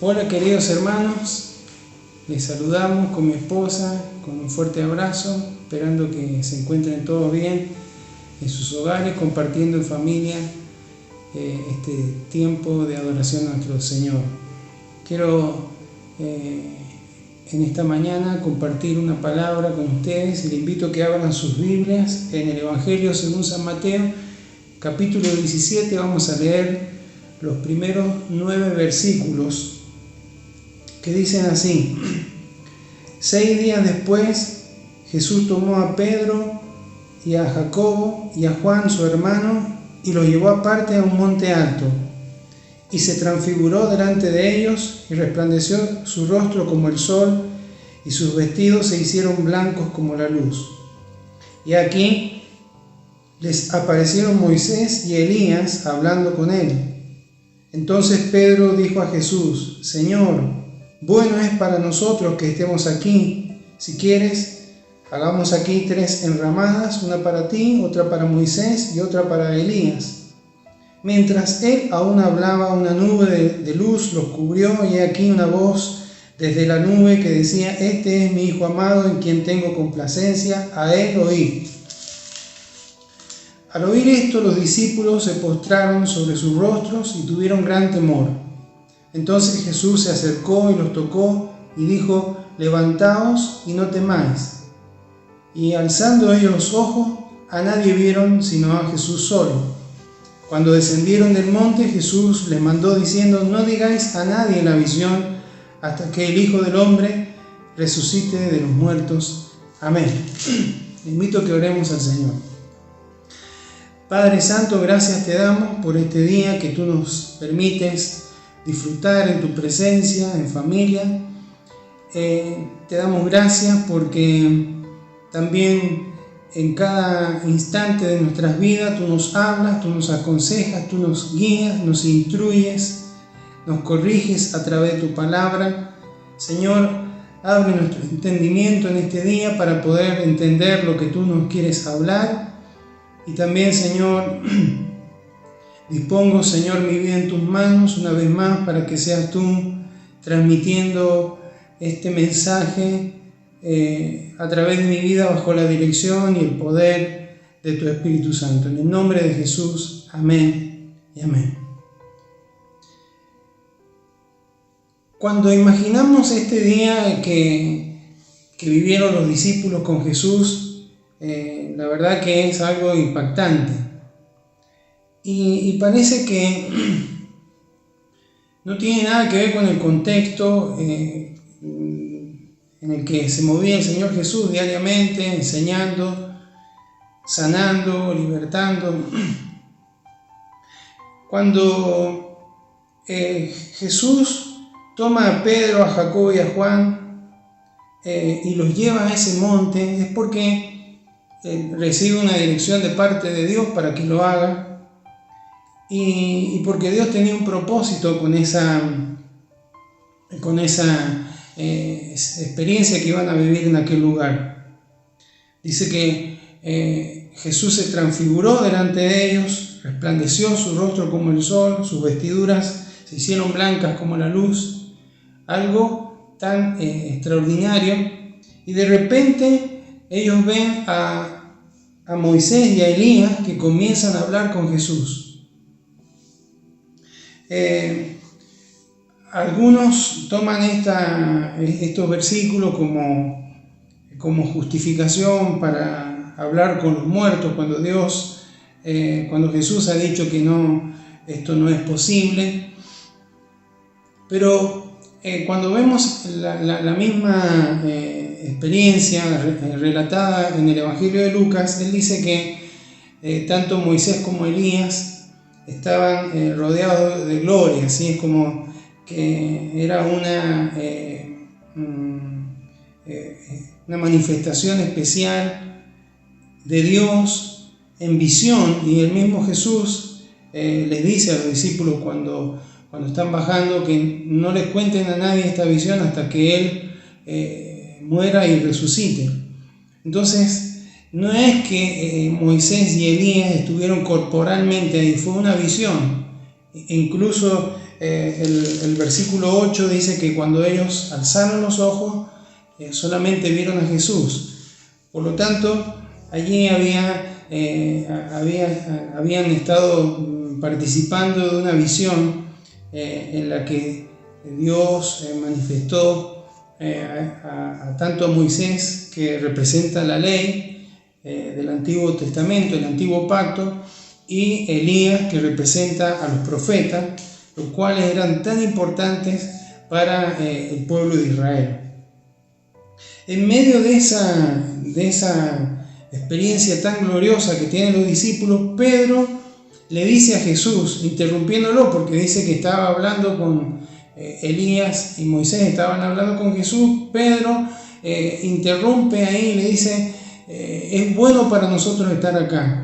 Hola queridos hermanos, les saludamos con mi esposa, con un fuerte abrazo, esperando que se encuentren todos bien en sus hogares, compartiendo en familia este tiempo de adoración a nuestro Señor. Quiero en esta mañana compartir una palabra con ustedes y les invito a que abran sus Biblias en el Evangelio según San Mateo, capítulo 17. Vamos a leer los primeros 9 versículos que dicen así: 6 días después, Jesús tomó a Pedro y a Jacobo y a Juan su hermano y los llevó aparte a un monte alto, y se transfiguró delante de ellos, y resplandeció su rostro como el sol, y sus vestidos se hicieron blancos como la luz. Y aquí les aparecieron Moisés y Elías hablando con él. Entonces Pedro dijo a Jesús: Señor, bueno es para nosotros que estemos aquí. Si quieres, hagamos aquí 3 enramadas, una para ti, otra para Moisés y otra para Elías. Mientras él aún hablaba, una nube de luz los cubrió, y aquí una voz desde la nube que decía: Este es mi Hijo amado, en quien tengo complacencia, a él oíd. Al oír esto, los discípulos se postraron sobre sus rostros y tuvieron gran temor. Entonces Jesús se acercó y los tocó y dijo: Levantaos y no temáis. Y alzando ellos los ojos, a nadie vieron sino a Jesús solo. Cuando descendieron del monte, Jesús les mandó diciendo: No digáis a nadie la visión hasta que el Hijo del Hombre resucite de los muertos. Amén. Les invito a que oremos al Señor. Padre Santo, gracias te damos por este día que tú nos permites disfrutar en tu presencia, en familia. Te damos gracias porque también en cada instante de nuestras vidas tú nos hablas, tú nos aconsejas, tú nos guías, nos instruyes, nos corriges a través de tu palabra. Señor, abre nuestro entendimiento en este día para poder entender lo que tú nos quieres hablar. Y también, Señor, dispongo, Señor, mi vida en tus manos una vez más para que seas tú transmitiendo este mensaje a través de mi vida bajo la dirección y el poder de tu Espíritu Santo. En el nombre de Jesús, amén y amén. Cuando imaginamos este día que vivieron los discípulos con Jesús, la verdad que es algo impactante. Y parece que no tiene nada que ver con el contexto en el que se movía el Señor Jesús diariamente, enseñando, sanando, libertando. Cuando Jesús toma a Pedro, a Jacobo y a Juan y los lleva a ese monte, es porque recibe una dirección de parte de Dios para que lo haga, y porque Dios tenía un propósito con esa experiencia que iban a vivir en aquel lugar. Dice que Jesús se transfiguró delante de ellos, resplandeció su rostro como el sol, sus vestiduras se hicieron blancas como la luz, algo tan extraordinario. Y de repente ellos ven a Moisés y a Elías que comienzan a hablar con Jesús. Algunos toman estos versículos como justificación para hablar con los muertos, cuando Jesús ha dicho que no, esto no es posible. Pero cuando vemos la misma experiencia relatada en el Evangelio de Lucas, él dice que tanto Moisés como Elías estaban rodeados de gloria, ¿sí? Es como que era una manifestación especial de Dios en visión, y el mismo Jesús les dice a los discípulos cuando están bajando que no les cuenten a nadie esta visión hasta que Él muera y resucite. Entonces, no es que Moisés y Elías estuvieron corporalmente ahí, fue una visión. Incluso el versículo 8 dice que cuando ellos alzaron los ojos, solamente vieron a Jesús. Por lo tanto, allí habían estado participando de una visión en la que Dios manifestó tanto a Moisés, que representa la ley del Antiguo Testamento, el Antiguo Pacto, y Elías, que representa a los profetas, los cuales eran tan importantes para el pueblo de Israel. En medio de esa experiencia tan gloriosa que tienen los discípulos, Pedro le dice a Jesús, interrumpiéndolo, porque dice que estaba hablando con Elías y Moisés estaban hablando con Jesús. Pedro interrumpe ahí y le dice, es bueno para nosotros estar acá.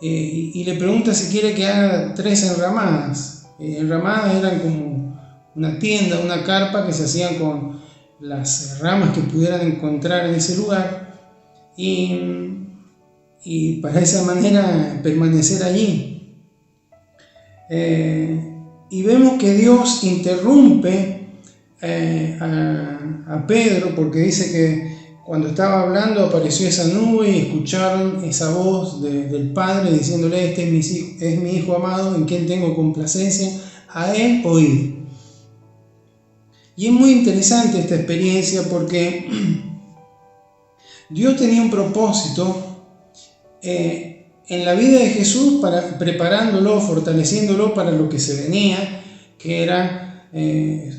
Y le pregunta si quiere que haga 3 enramadas. Enramadas eran como una tienda, una carpa que se hacían con las ramas que pudieran encontrar en ese lugar y para esa manera permanecer allí. Y vemos que Dios interrumpe a Pedro, porque dice que cuando estaba hablando apareció esa nube y escucharon esa voz del Padre diciéndole, este es mi Hijo amado en quien tengo complacencia, a él oíd. Y es muy interesante esta experiencia porque Dios tenía un propósito en la vida de Jesús, preparándolo, fortaleciéndolo para lo que se venía, que era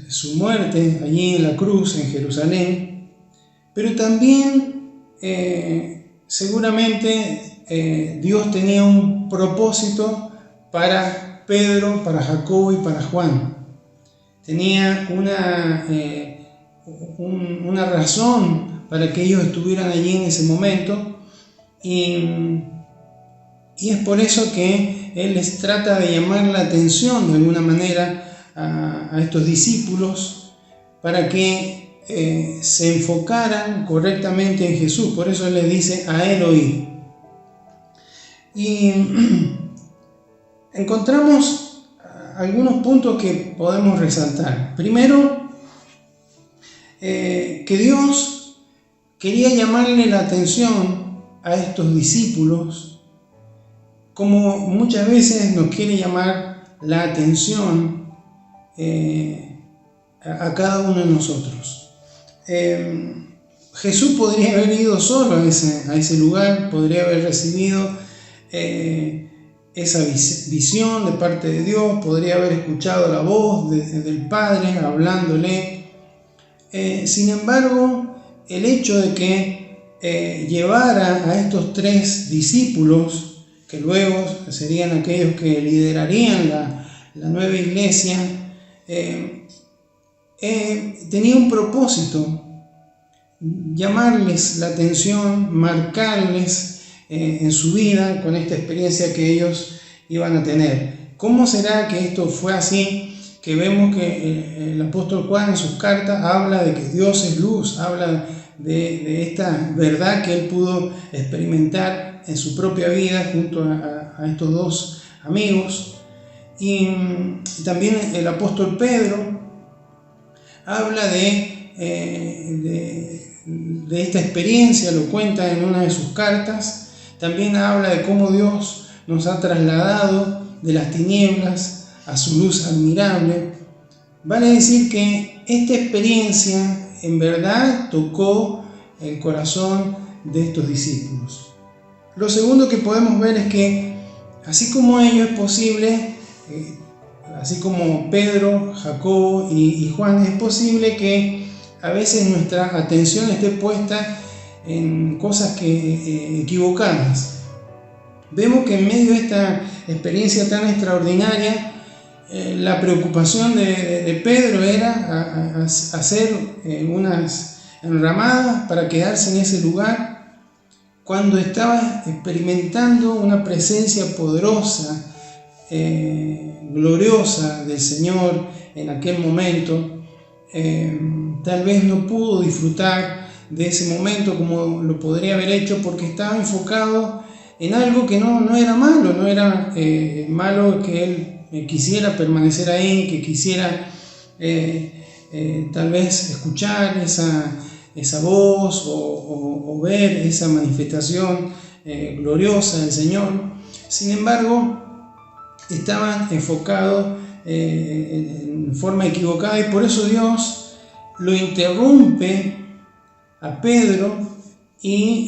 su muerte allí en la cruz en Jerusalén. Pero también seguramente Dios tenía un propósito para Pedro, para Jacobo y para Juan. Tenía una razón para que ellos estuvieran allí en ese momento y es por eso que Él les trata de llamar la atención de alguna manera a estos discípulos para que se enfocaran correctamente en Jesús. Por eso Él les dice, a Él oíd. Y encontramos algunos puntos que podemos resaltar. Primero, que Dios quería llamarle la atención a estos discípulos, como muchas veces nos quiere llamar la atención a cada uno de nosotros. Jesús podría haber ido solo a ese lugar, podría haber recibido esa visión de parte de Dios, podría haber escuchado la voz del Padre hablándole. Sin embargo, el hecho de que llevara a estos 3 discípulos, que luego serían aquellos que liderarían la nueva iglesia, tenía un propósito: llamarles la atención, marcarles en su vida con esta experiencia que ellos iban a tener. ¿Cómo será que esto fue así? Que vemos que el apóstol Juan en sus cartas habla de que Dios es luz, habla de esta verdad que él pudo experimentar en su propia vida junto a estos 2 amigos. Y también el apóstol Pedro habla de esta experiencia, lo cuenta en una de sus cartas. También habla de cómo Dios nos ha trasladado de las tinieblas a su luz admirable. Vale decir que esta experiencia en verdad tocó el corazón de estos discípulos. Lo segundo que podemos ver es que así como ellos es posible, así como Pedro, Jacobo y Juan, es posible que a veces nuestra atención esté puesta en cosas equivocadas. Vemos que en medio de esta experiencia tan extraordinaria, la preocupación de Pedro era hacer unas enramadas para quedarse en ese lugar, cuando estaba experimentando una presencia poderosa, gloriosa del Señor en aquel momento. Tal vez no pudo disfrutar de ese momento como lo podría haber hecho, porque estaba enfocado en algo que no era malo, no era malo que él quisiera permanecer ahí, que quisiera tal vez escuchar esa voz o ver esa manifestación gloriosa del Señor. Sin embargo, estaban enfocados en forma equivocada, y por eso Dios lo interrumpe a Pedro y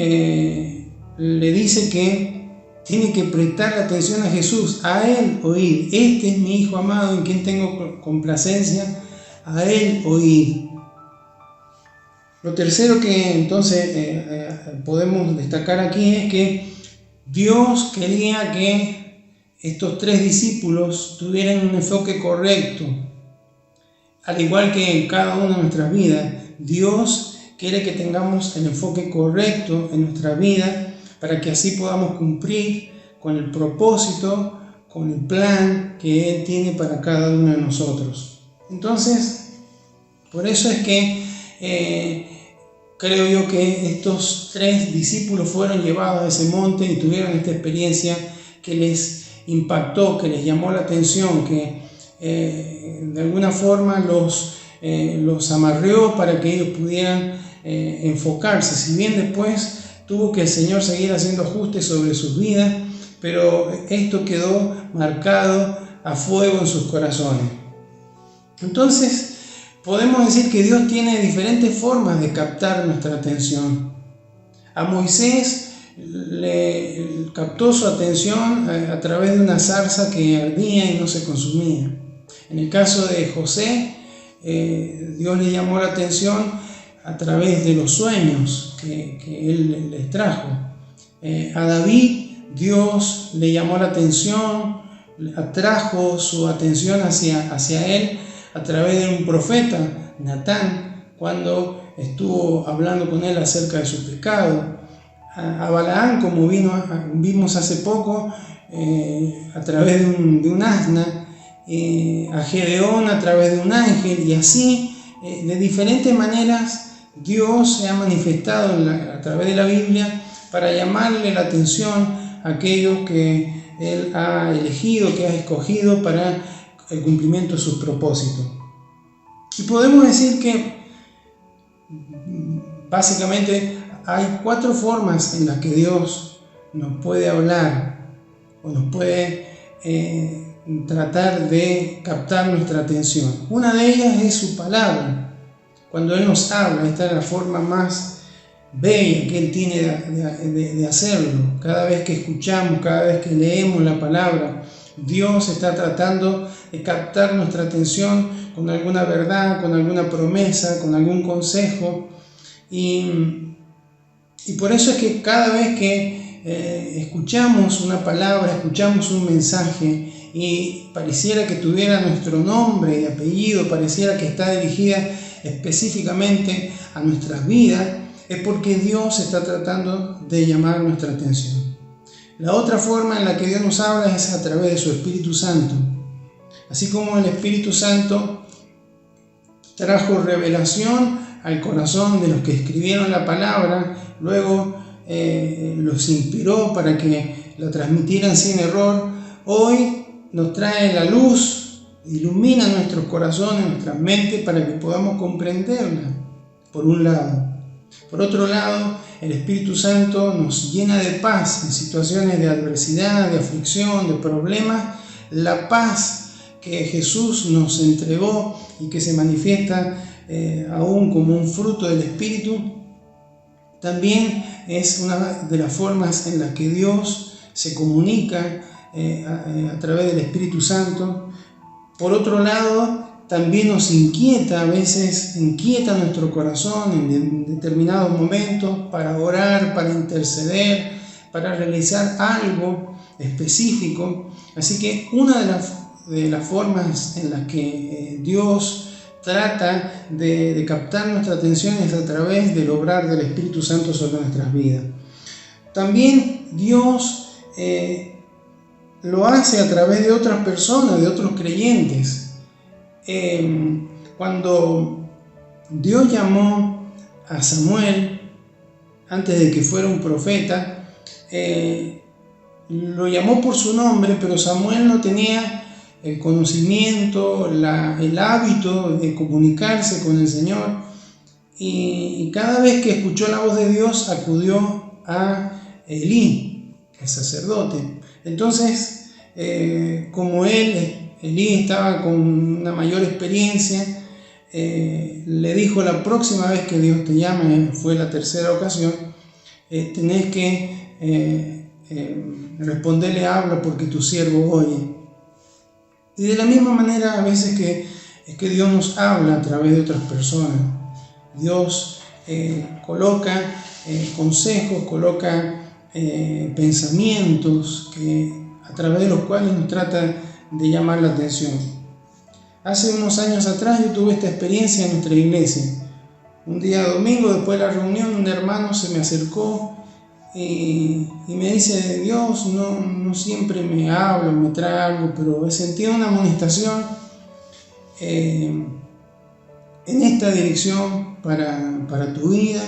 le dice que tiene que prestar atención a Jesús, a Él oír. Este es mi Hijo amado en quien tengo complacencia, a Él oír. Lo tercero que entonces podemos destacar aquí es que Dios quería que estos 3 discípulos tuvieran un enfoque correcto. Al igual que en cada una de nuestras vidas, Dios quiere que tengamos el enfoque correcto en nuestra vida para que así podamos cumplir con el propósito, con el plan que Él tiene para cada uno de nosotros. Entonces, por eso es que creo yo que estos 3 discípulos fueron llevados a ese monte y tuvieron esta experiencia que les impactó, que les llamó la atención, que de alguna forma los amarreó para que ellos pudieran enfocarse. Si bien después tuvo que el Señor seguir haciendo ajustes sobre sus vidas, pero esto quedó marcado a fuego en sus corazones. Entonces, podemos decir que Dios tiene diferentes formas de captar nuestra atención. A Moisés le captó su atención a través de una zarza que ardía y no se consumía. En el caso de José, Dios le llamó la atención a través de los sueños que Él les trajo. A David, Dios le llamó la atención, atrajo su atención hacia Él a través de un profeta, Natán, cuando estuvo hablando con él acerca de su pecado. A Balaam, como vimos hace poco, a través de un asna, a Gedeón a través de un ángel, y así, de diferentes maneras, Dios se ha manifestado a través de la Biblia para llamarle la atención a aquellos que Él ha elegido, que ha escogido para el cumplimiento de sus propósitos. Y podemos decir que básicamente hay 4 formas en las que Dios nos puede hablar o nos puede tratar de captar nuestra atención. Una de ellas es su palabra. Cuando Él nos habla, esta es la forma más bella que Él tiene de hacerlo. Cada vez que escuchamos, cada vez que leemos la palabra, Dios está tratando de captar nuestra atención con alguna verdad, con alguna promesa, con algún consejo. Y por eso es que cada vez que escuchamos una palabra, escuchamos un mensaje y pareciera que tuviera nuestro nombre y apellido, pareciera que está dirigida específicamente a nuestras vidas, es porque Dios está tratando de llamar nuestra atención. La otra forma en la que Dios nos habla es a través de su Espíritu Santo. Así como el Espíritu Santo trajo revelación al corazón de los que escribieron la palabra, luego los inspiró para que la transmitieran sin error, hoy nos trae la luz, ilumina nuestros corazones, nuestras mentes para que podamos comprenderla, por un lado. Por otro lado, el Espíritu Santo nos llena de paz en situaciones de adversidad, de aflicción, de problemas. La paz que Jesús nos entregó y que se manifiesta aún como un fruto del Espíritu, también es una de las formas en las que Dios se comunica a través del Espíritu Santo. Por otro lado, también nos inquieta, a veces inquieta nuestro corazón en determinados momentos para orar, para interceder, para realizar algo específico. Así que una de las formas en las que Dios trata de captar nuestra atención es a través del obrar del Espíritu Santo sobre nuestras vidas. También Dios lo hace a través de otras personas, de otros creyentes. Cuando Dios llamó a Samuel, antes de que fuera un profeta, lo llamó por su nombre, pero Samuel no tenía el conocimiento, el hábito de comunicarse con el Señor. Y cada vez que escuchó la voz de Dios, acudió a Elí, el sacerdote. Entonces, como Elí estaba con una mayor experiencia, le dijo: la próxima vez que Dios te llame, fue la tercera ocasión, tenés que responderle: habla, porque tu siervo oye. Y de la misma manera, a veces es que Dios nos habla a través de otras personas. Dios coloca consejos, coloca pensamientos a través de los cuales nos trata de llamar la atención. Hace unos años atrás yo tuve esta experiencia en nuestra iglesia. Un día domingo, después de la reunión, un hermano se me acercó y me dice: Dios no siempre me habla, me trae algo, pero he sentido una amonestación en esta dirección para tu vida,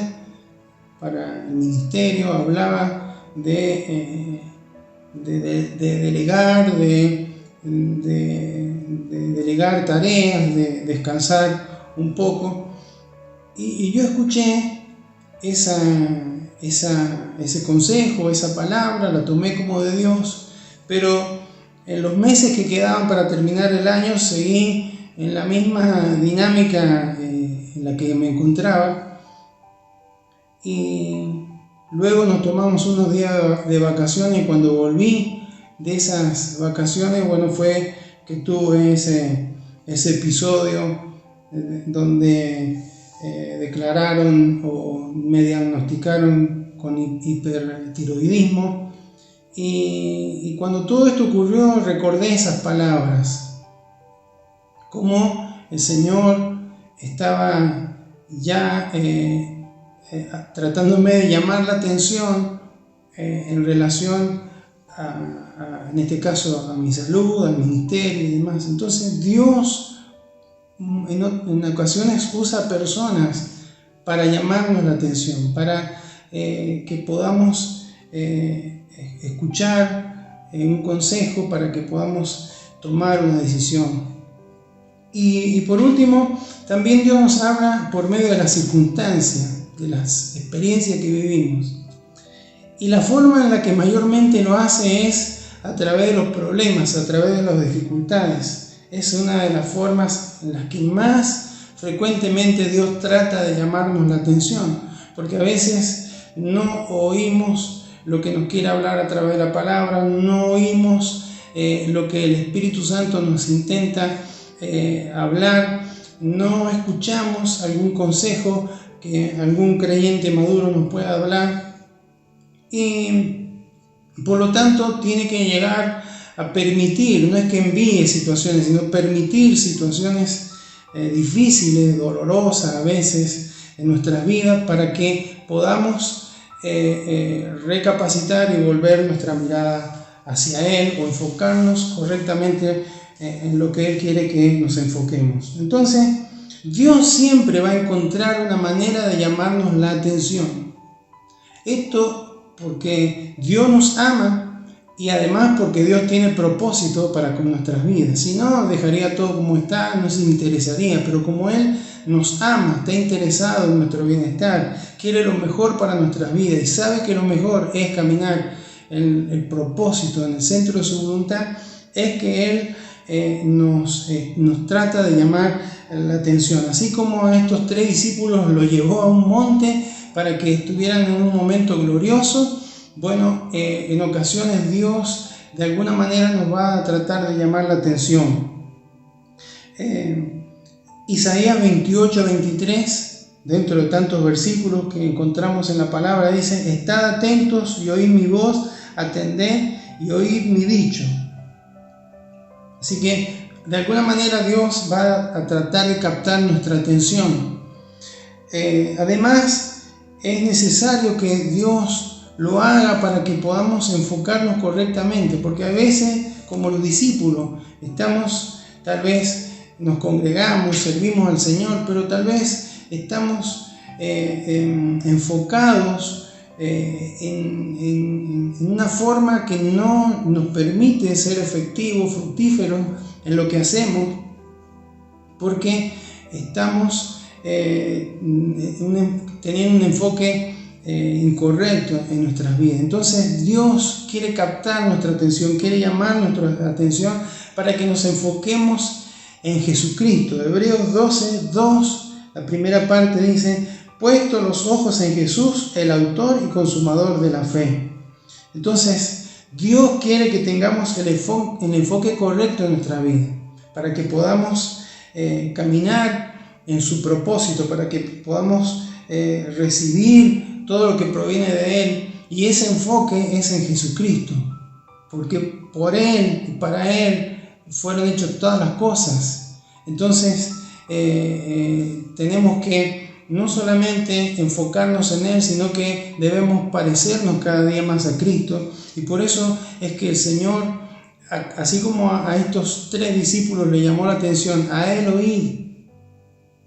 para el ministerio. Hablaba de delegar, de delegar tareas, de descansar un poco. Y yo escuché ese consejo, esa palabra, la tomé como de Dios, pero en los meses que quedaban para terminar el año seguí en la misma dinámica en la que me encontraba. Y luego nos tomamos unos días de vacaciones, y cuando volví de esas vacaciones, bueno, fue que tuve ese episodio donde declararon o me diagnosticaron con hipertiroidismo. Y cuando todo esto ocurrió, recordé esas palabras, cómo el Señor estaba ya tratándome de llamar la atención en relación en este caso a mi salud, al ministerio y demás. Entonces Dios en ocasiones usa personas para llamarnos la atención, para que podamos escuchar un consejo, para que podamos tomar una decisión. Y por último, también Dios nos habla por medio de las circunstancias, de las experiencias que vivimos. Y la forma en la que mayormente lo hace es a través de los problemas, a través de las dificultades. Es una de las formas en las que más frecuentemente Dios trata de llamarnos la atención, porque a veces no oímos lo que nos quiere hablar a través de la palabra, no oímos lo que el Espíritu Santo nos intenta hablar, no escuchamos algún consejo que algún creyente maduro nos pueda hablar, y por lo tanto tiene que llegar a permitir, no es que envíe situaciones, sino permitir situaciones difíciles, dolorosas a veces en nuestras vidas, para que podamos recapacitar y volver nuestra mirada hacia Él, o enfocarnos correctamente en lo que Él quiere que nos enfoquemos. Entonces, Dios siempre va a encontrar una manera de llamarnos la atención. Esto porque Dios nos ama, y además porque Dios tiene propósito para con nuestras vidas. Si no, dejaría todo como está, no se interesaría. Pero como Él nos ama, está interesado en nuestro bienestar, quiere lo mejor para nuestras vidas y sabe que lo mejor es caminar en el propósito, en el centro de su voluntad, es que Él nos trata de llamar la atención. Así como a estos 3 discípulos los llevó a un monte para que estuvieran en un momento glorioso, bueno, en ocasiones Dios de alguna manera nos va a tratar de llamar la atención. Isaías 28-23, dentro de tantos versículos que encontramos en la palabra, dice: estad atentos y oíd mi voz, atended y oíd mi dicho. Así que de alguna manera Dios va a tratar de captar nuestra atención. Además, es necesario que Dios lo haga para que podamos enfocarnos correctamente, porque a veces, como los discípulos, tal vez nos congregamos, servimos al Señor, pero tal vez estamos enfocados en una forma que no nos permite ser efectivos, fructíferos en lo que hacemos, porque estamos teniendo un enfoque incorrecto en nuestras vidas. Entonces Dios quiere captar nuestra atención, quiere llamar nuestra atención para que nos enfoquemos en Jesucristo. Hebreos 12:2, la primera parte dice: puesto los ojos en Jesús, el autor y consumador de la fe. Entonces Dios quiere que tengamos el enfoque correcto en nuestra vida, para que podamos caminar en su propósito, para que podamos recibir todo lo que proviene de Él, y ese enfoque es en Jesucristo, porque por Él y para Él fueron hechas todas las cosas. Entonces tenemos que no solamente enfocarnos en Él, sino que debemos parecernos cada día más a Cristo, y por eso es que el Señor, así como a estos 3 discípulos le llamó la atención, a Él oír.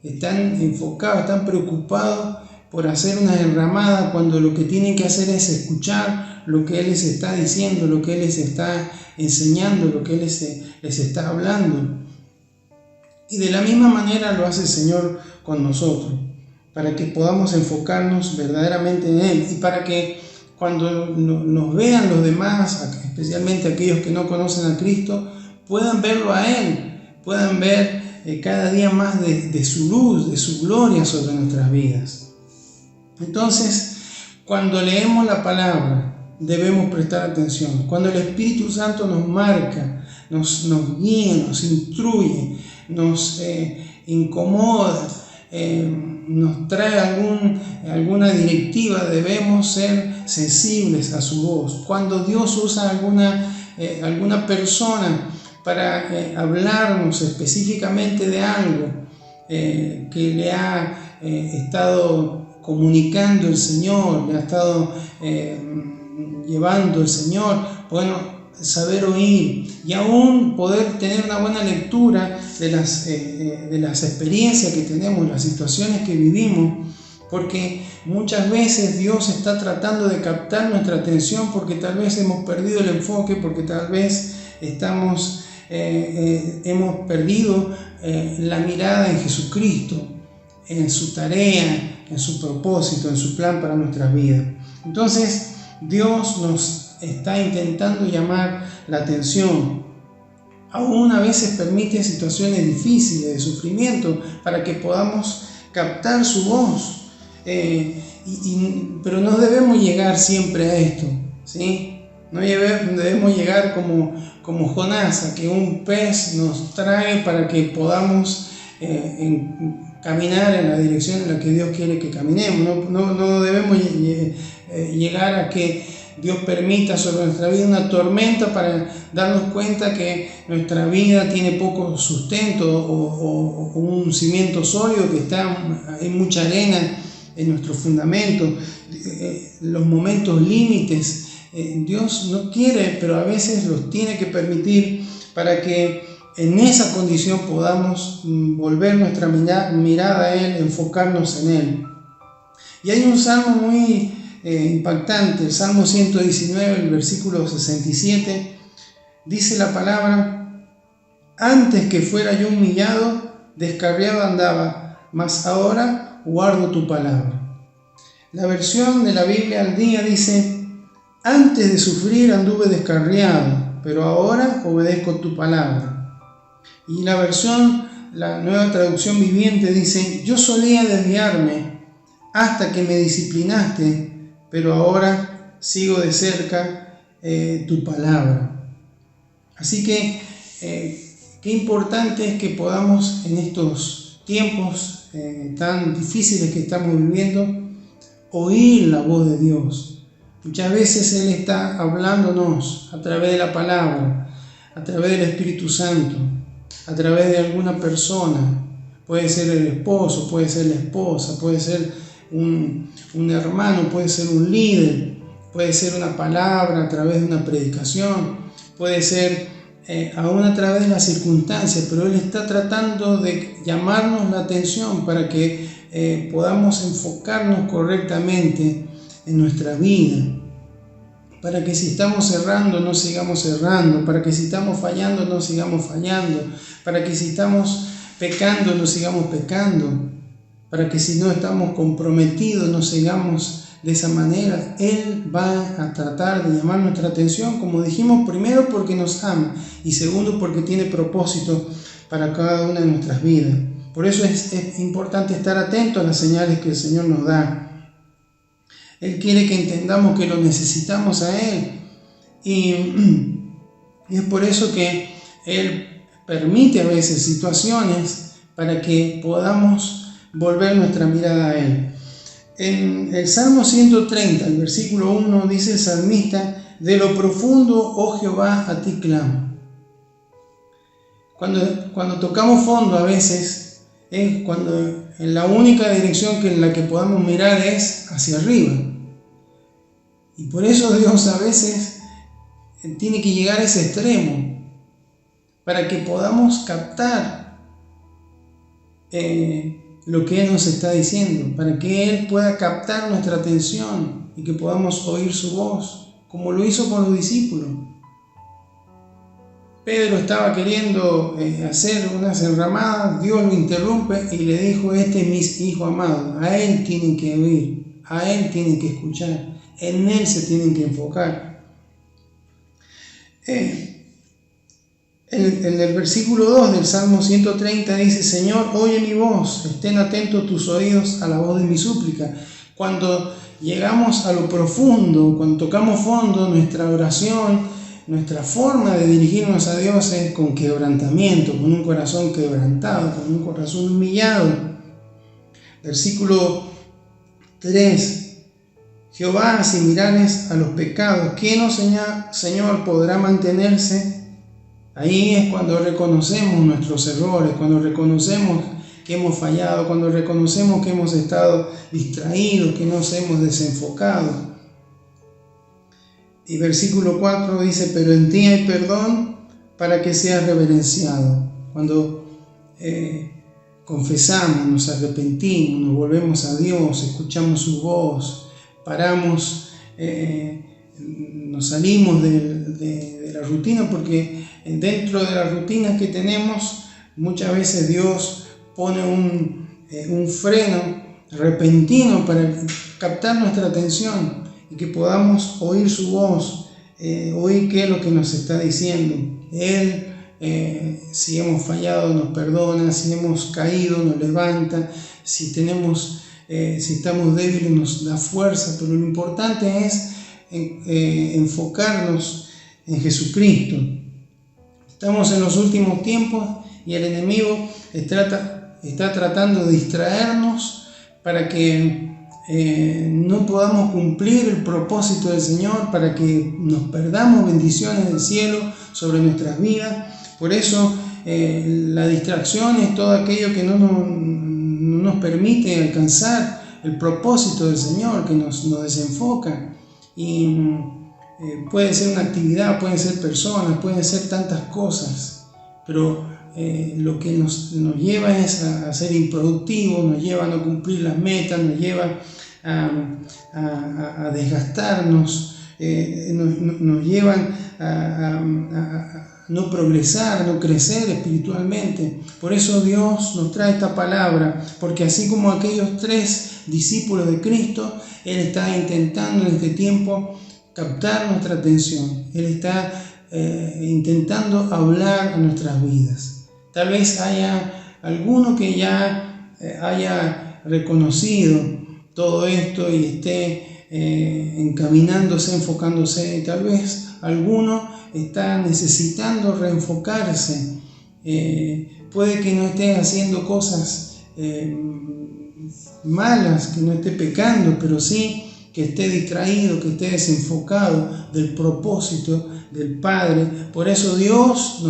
Están enfocados, están preocupados por hacer una derramada, cuando lo que tienen que hacer es escuchar lo que Él les está diciendo, lo que Él les está enseñando, lo que Él les está hablando. Y de la misma manera lo hace el Señor con nosotros, para que podamos enfocarnos verdaderamente en Él, y para que cuando nos vean los demás, especialmente aquellos que no conocen a Cristo, puedan verlo a Él, puedan ver cada día más de su luz, de su gloria sobre nuestras vidas. Entonces, cuando leemos la palabra, debemos prestar atención. Cuando el Espíritu Santo nos marca, nos guía, nos instruye, nos incomoda, nos trae alguna directiva, debemos ser sensibles a su voz. Cuando Dios usa alguna persona para hablarnos específicamente de algo que le ha estado comunicando el Señor, le ha estado llevando el Señor, bueno, saber oír y aún poder tener una buena lectura de las experiencias que tenemos, las situaciones que vivimos, porque muchas veces Dios está tratando de captar nuestra atención, porque tal vez hemos perdido el enfoque, porque tal vez hemos perdido la mirada en Jesucristo, en su tarea, en su propósito, en su plan para nuestras vidas. Entonces Dios nos está intentando llamar la atención. Aún a veces permite situaciones difíciles de sufrimiento para que podamos captar su voz, pero no debemos llegar siempre a esto, ¿sí? No debemos llegar como Jonás, a que un pez nos trae para que podamos caminar en la dirección en la que Dios quiere que caminemos. No debemos llegar a que Dios permita sobre nuestra vida una tormenta para darnos cuenta que nuestra vida tiene poco sustento o un cimiento sólido, que hay mucha arena en nuestro fundamento. Los momentos límites, Dios no quiere, pero a veces los tiene que permitir para que en esa condición podamos volver nuestra mirada a Él, enfocarnos en Él. Y hay un salmo muy impactante, el Salmo 119, el versículo 67, dice la palabra: antes que fuera yo humillado, descarriado andaba, mas ahora guardo tu palabra. La versión de la Biblia al día dice: antes de sufrir anduve descarriado, pero ahora obedezco tu palabra. Y la Nueva Traducción Viviente dice: yo solía desviarme hasta que me disciplinaste, pero ahora sigo de cerca tu palabra. Así que qué importante es que podamos, en estos tiempos tan difíciles que estamos viviendo, oír la voz de Dios. Muchas veces Él está hablándonos a través de la palabra, a través del Espíritu Santo, a través de alguna persona. Puede ser el esposo, puede ser la esposa, puede ser un hermano, puede ser un líder, puede ser una palabra a través de una predicación, puede ser aún a través de las circunstancias, pero Él está tratando de llamarnos la atención para que podamos enfocarnos correctamente en nuestra vida. para que si estamos errando no sigamos errando, para que si estamos fallando no sigamos fallando, para que si estamos pecando no sigamos pecando, para que si no estamos comprometidos no sigamos de esa manera. Él va a tratar de llamar nuestra atención, como dijimos, primero porque nos ama y segundo porque tiene propósito para cada una de nuestras vidas. Por eso es importante estar atentos a las señales que el Señor nos da. Él quiere que entendamos que lo necesitamos a Él y es por eso que Él permite a veces situaciones para que podamos volver nuestra mirada a Él. En el Salmo 130, el versículo 1, dice el salmista: de lo profundo, oh Jehová, a ti clamo. Cuando tocamos fondo a veces es cuando en la única dirección en la que podamos mirar es hacia arriba. Y por eso Dios a veces tiene que llegar a ese extremo para que podamos captar lo que Él nos está diciendo, para que Él pueda captar nuestra atención y que podamos oír su voz, como lo hizo con los discípulos. Pedro estaba queriendo hacer unas enramadas, Dios lo interrumpe y le dijo: este es mi hijo amado, a Él tienen que oír, a Él tienen que escuchar, en Él se tienen que enfocar. En el versículo 2 del Salmo 130 dice: Señor, oye mi voz, estén atentos tus oídos a la voz de mi súplica. Cuando llegamos a lo profundo, cuando tocamos fondo, nuestra oración, nuestra forma de dirigirnos a Dios es con quebrantamiento, con un corazón quebrantado, con un corazón humillado. Versículo 3: Jehová, si mirares a los pecados, ¿quién, oh Señor, podrá mantenerse? Ahí es cuando reconocemos nuestros errores, cuando reconocemos que hemos fallado, cuando reconocemos que hemos estado distraídos, que nos hemos desenfocado. Y versículo 4 dice: pero en ti hay perdón para que seas reverenciado. Cuando confesamos, nos arrepentimos, nos volvemos a Dios, escuchamos su voz, paramos, nos salimos de la rutina, porque dentro de las rutinas que tenemos muchas veces Dios pone un freno repentino para captar nuestra atención y que podamos oír su voz, oír qué es lo que nos está diciendo. Él, si hemos fallado, nos perdona, si hemos caído, nos levanta, si estamos débiles, nos da fuerza, pero lo importante es enfocarnos en Jesucristo. Estamos en los últimos tiempos y el enemigo está tratando de distraernos para que no podamos cumplir el propósito del Señor, para que nos perdamos bendiciones del cielo sobre nuestras vidas. Por eso la distracción es todo aquello que no nos permite alcanzar el propósito del Señor, que nos desenfoca. Y puede ser una actividad, pueden ser personas, pueden ser tantas cosas, pero lo que nos lleva es a ser improductivos, nos lleva a no cumplir las metas, nos lleva a desgastarnos, nos llevan a no progresar, no crecer espiritualmente. Por eso Dios nos trae esta palabra, porque así como aquellos 3 discípulos de Cristo, Él está intentando en este tiempo captar nuestra atención. Él está intentando hablar a nuestras vidas. Tal vez haya alguno que ya haya reconocido todo esto y esté encaminándose, enfocándose, y tal vez alguno está necesitando reenfocarse. Puede que no esté haciendo cosas malas, que no esté pecando, pero sí que esté distraído, que esté desenfocado del propósito del Padre. Por eso Dios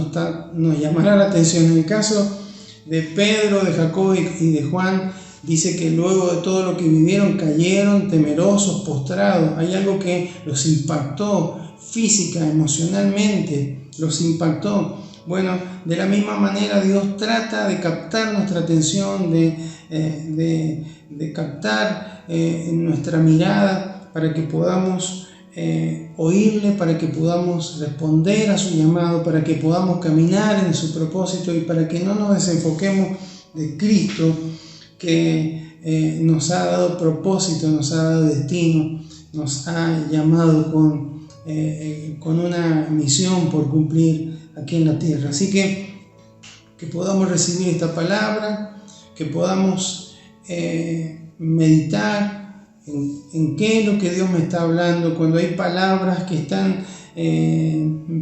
nos llamará la atención. En el caso de Pedro, de Jacobo y de Juan, dice que luego de todo lo que vivieron cayeron temerosos, postrados. Hay algo que los impactó física, emocionalmente, los impactó. Bueno, de la misma manera Dios trata de captar nuestra atención, de captar nuestra mirada, para que podamos oírle, para que podamos responder a su llamado, para que podamos caminar en su propósito y para que no nos desenfoquemos de Cristo, que nos ha dado propósito, nos ha dado destino, nos ha llamado con una misión por cumplir aquí en la tierra. Así que podamos recibir esta palabra, que podamos meditar en qué es lo que Dios me está hablando. Cuando hay palabras que están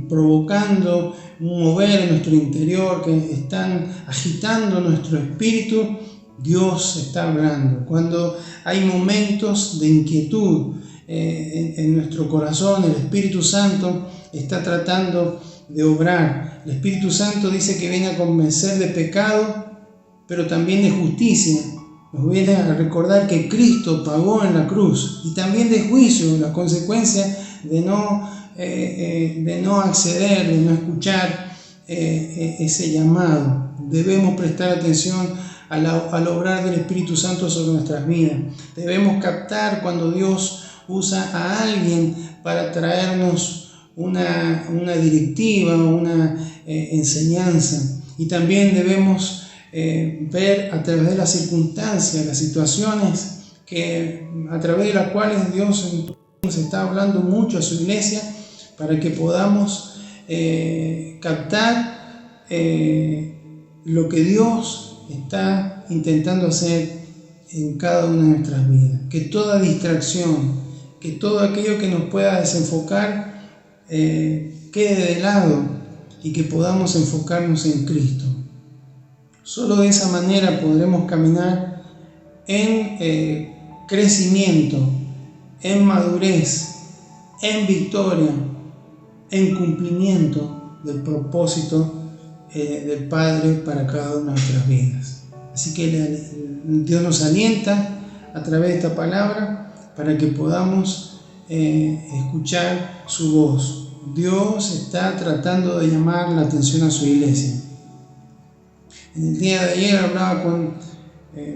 provocando un mover en nuestro interior, que están agitando nuestro espíritu, Dios está hablando. Cuando hay momentos de inquietud en nuestro corazón, el Espíritu Santo está tratando de obrar. El Espíritu Santo dice que viene a convencer de pecado, pero también de justicia. Nos viene a recordar que Cristo pagó en la cruz, y también de juicio, la consecuencia de no acceder, de no escuchar ese llamado. Debemos prestar atención al obrar del Espíritu Santo sobre nuestras vidas. Debemos captar cuando Dios usa a alguien para traernos una directiva, una enseñanza. Y también debemos ver a través de las circunstancias, las situaciones a través de las cuales Dios nos está hablando mucho a su iglesia, para que podamos captar lo que Dios está intentando hacer en cada una de nuestras vidas. Que toda distracción, que todo aquello que nos pueda desenfocar quede de lado y que podamos enfocarnos en Cristo. Solo de esa manera podremos caminar en crecimiento, en madurez, en victoria, en cumplimiento del propósito del Padre para cada una de nuestras vidas. Así que Dios nos alienta a través de esta palabra para que podamos escuchar su voz. Dios está tratando de llamar la atención a su iglesia. En el día de ayer hablaba con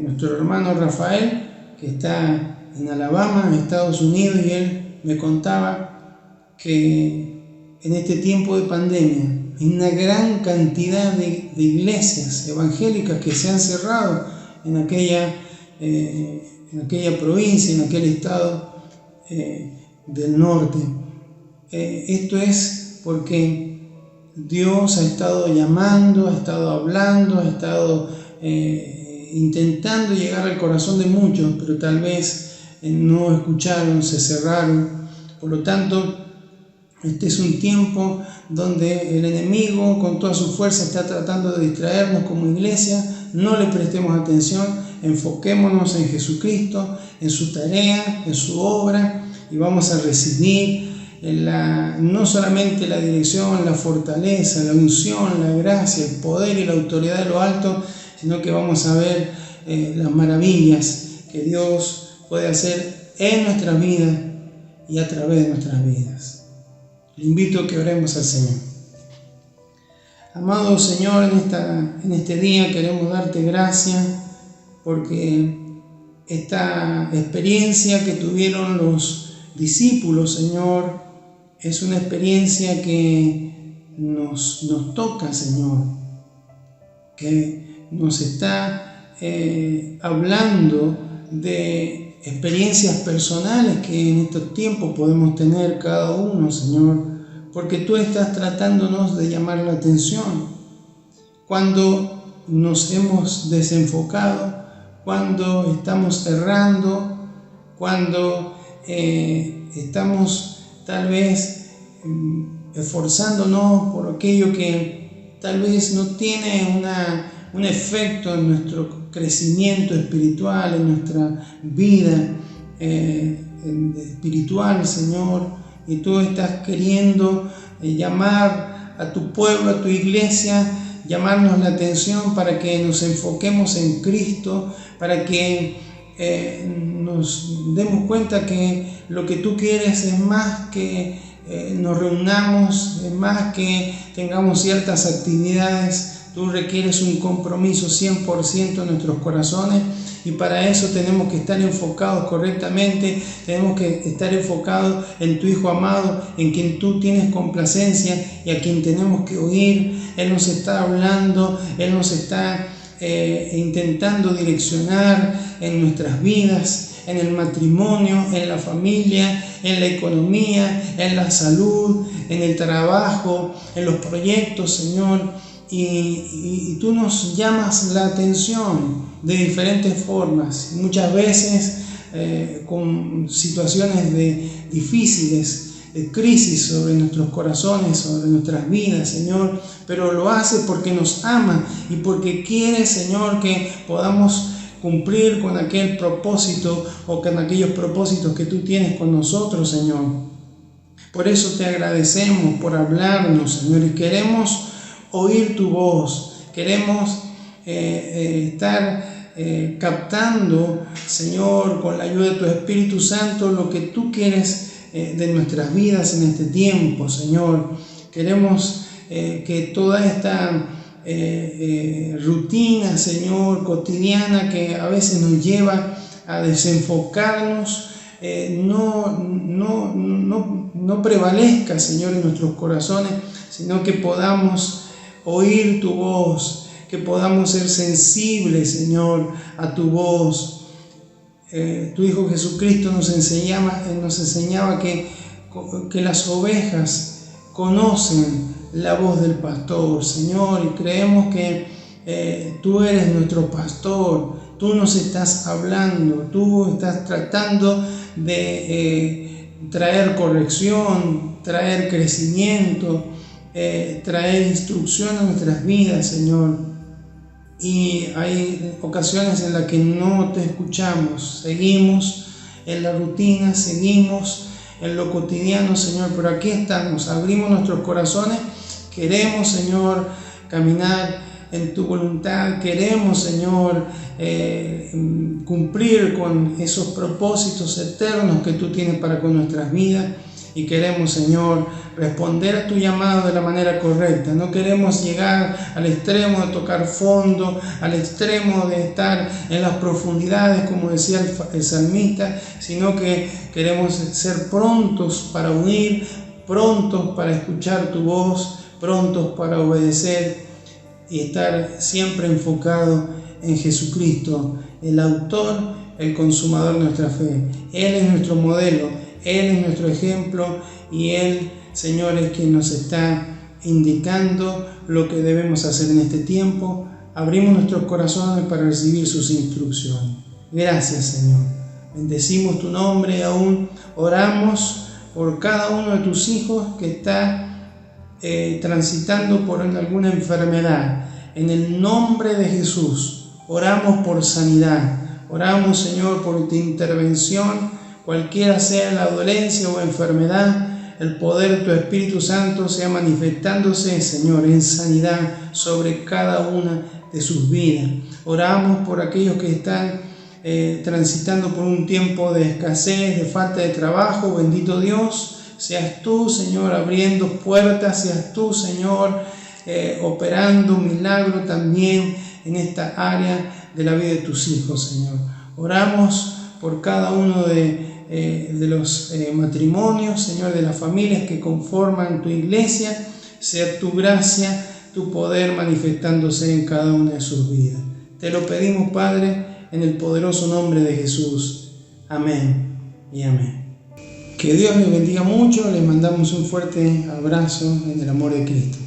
nuestro hermano Rafael, que está en Alabama, en Estados Unidos, y él me contaba que en este tiempo de pandemia hay una gran cantidad de iglesias evangélicas que se han cerrado en aquella provincia, en aquel estado del norte. Esto es porque Dios ha estado llamando, ha estado hablando, ha estado intentando llegar al corazón de muchos, pero tal vez no escucharon, se cerraron. Por lo tanto, este es un tiempo donde el enemigo con toda su fuerza está tratando de distraernos como iglesia. No le prestemos atención, enfoquémonos en Jesucristo, en su tarea, en su obra, y vamos a recibir no solamente la dirección, la fortaleza, la unción, la gracia, el poder y la autoridad de lo alto, sino que vamos a ver las maravillas que Dios puede hacer en nuestras vidas y a través de nuestras vidas. Le invito a que oremos al Señor. Amado Señor, en este día queremos darte gracias porque esta experiencia que tuvieron los discípulos, Señor, es una experiencia que nos toca, Señor, que nos está hablando de experiencias personales que en estos tiempos podemos tener cada uno, Señor, porque tú estás tratándonos de llamar la atención. Cuando nos hemos desenfocado, cuando estamos errando, cuando estamos tal vez esforzándonos por aquello que tal vez no tiene un efecto en nuestro crecimiento espiritual, en nuestra vida espiritual, Señor, y tú estás queriendo llamar a tu pueblo, a tu iglesia, llamarnos la atención para que nos enfoquemos en Cristo, para que nos demos cuenta que lo que tú quieres es más que nos reunamos, es más que tengamos ciertas actividades. Tú requieres un compromiso 100% en nuestros corazones y para eso tenemos que estar enfocados correctamente, tenemos que estar enfocados en tu Hijo amado, en quien tú tienes complacencia y a quien tenemos que oír. Él nos está hablando, Él nos está intentando direccionar en nuestras vidas, en el matrimonio, en la familia, en la economía, en la salud, en el trabajo, en los proyectos, Señor. Y tú nos llamas la atención de diferentes formas, muchas veces con situaciones difíciles, de crisis sobre nuestros corazones, sobre nuestras vidas, Señor, pero lo hace porque nos ama y porque quiere, Señor, que podamos cumplir con aquel propósito o con aquellos propósitos que tú tienes con nosotros, Señor. Por eso te agradecemos por hablarnos, Señor, y queremos oír tu voz, queremos estar captando, Señor, con la ayuda de tu Espíritu Santo, lo que tú quieres de nuestras vidas en este tiempo, Señor. Queremos que toda esta rutina, Señor, cotidiana, que a veces nos lleva a desenfocarnos, no prevalezca, Señor, en nuestros corazones, sino que podamos oír tu voz, que podamos ser sensibles, Señor, a tu voz. Tu Hijo Jesucristo nos enseñaba que las ovejas conocen la voz del pastor, Señor, y creemos que tú eres nuestro pastor, tú nos estás hablando, tú estás tratando de traer corrección, traer crecimiento, traer instrucción a nuestras vidas, Señor. Y hay ocasiones en las que no te escuchamos, seguimos en la rutina, seguimos en lo cotidiano, Señor, pero aquí estamos, abrimos nuestros corazones, queremos, Señor, caminar en tu voluntad, queremos, Señor, cumplir con esos propósitos eternos que tú tienes para con nuestras vidas. Y queremos, Señor, responder a tu llamado de la manera correcta. No queremos llegar al extremo de tocar fondo, al extremo de estar en las profundidades, como decía el salmista, sino que queremos ser prontos para oír, prontos para escuchar tu voz, prontos para obedecer y estar siempre enfocado en Jesucristo, el autor, el consumador de nuestra fe. Él es nuestro modelo, Él es nuestro ejemplo y Él, Señor, es quien nos está indicando lo que debemos hacer en este tiempo. Abrimos nuestros corazones para recibir sus instrucciones. Gracias, Señor. Bendecimos tu nombre y aún oramos por cada uno de tus hijos que está transitando por alguna enfermedad. En el nombre de Jesús, oramos por sanidad. Oramos, Señor, por tu intervención. Cualquiera sea la dolencia o enfermedad, el poder de tu Espíritu Santo sea manifestándose, Señor, en sanidad sobre cada una de sus vidas. Oramos por aquellos que están transitando por un tiempo de escasez, de falta de trabajo. Bendito Dios, seas tú, Señor, abriendo puertas, seas tú, Señor, operando un milagro también en esta área de la vida de tus hijos, Señor. Oramos por cada uno de los matrimonios, Señor, de las familias que conforman tu iglesia. Sea tu gracia, tu poder manifestándose en cada una de sus vidas. Te lo pedimos, Padre, en el poderoso nombre de Jesús. Amén y amén. Que Dios les bendiga mucho. Les mandamos un fuerte abrazo en el amor de Cristo.